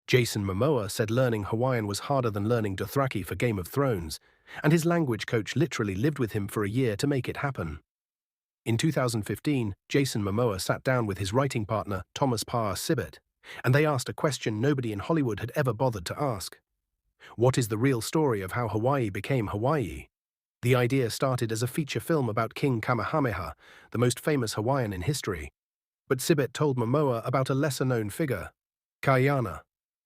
Jason Momoa said learning Hawaiian was harder than learning Dothraki for Game of Thrones, and his language coach literally lived with him for a year to make it happen. In 2015, Jason Momoa sat down with his writing partner, Thomas Parr Sibbett, and they asked a question nobody in Hollywood had ever bothered to ask. What is the real story of how Hawaii became Hawaii? The idea started as a feature film about King Kamehameha, the most famous Hawaiian in history. But Sibbett told Momoa about a lesser-known figure, Kaiana,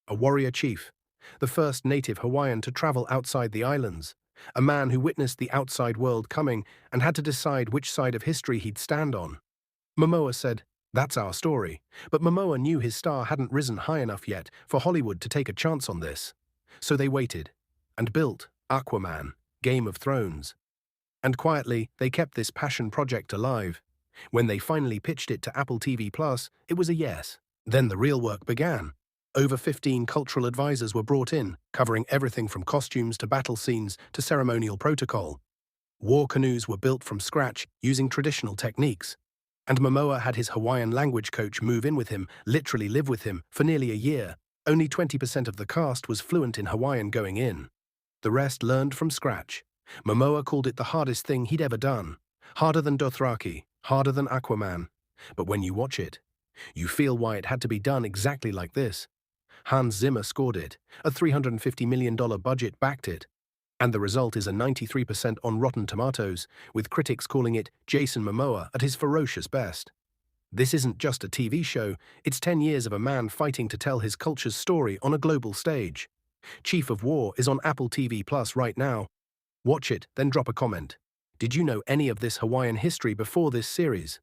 a warrior chief, the first native Hawaiian to travel outside the islands, a man who witnessed the outside world coming and had to decide which side of history he'd stand on. Momoa said, "That's our story," but Momoa knew his star hadn't risen high enough yet for Hollywood to take a chance on this. So they waited, and built Aquaman, Game of Thrones. And quietly, they kept this passion project alive. When they finally pitched it to Apple TV+, it was a yes. Then the real work began. Over 15 cultural advisors were brought in, covering everything from costumes to battle scenes to ceremonial protocol. War canoes were built from scratch using traditional techniques. And Momoa had his Hawaiian language coach move in with him, literally live with him, for nearly a year. Only 20% of the cast was fluent in Hawaiian going in. The rest learned from scratch. Momoa called it the hardest thing he'd ever done. Harder than Dothraki, harder than Aquaman. But when you watch it, you feel why it had to be done exactly like this. Hans Zimmer scored it, a $350 million budget backed it, and the result is a 93% on Rotten Tomatoes, with critics calling it Jason Momoa at his ferocious best. This isn't just a TV show, it's 10 years of a man fighting to tell his culture's story on a global stage. Chief of War is on Apple TV Plus right now. Watch it, then drop a comment. Did you know any of this Hawaiian history before this series?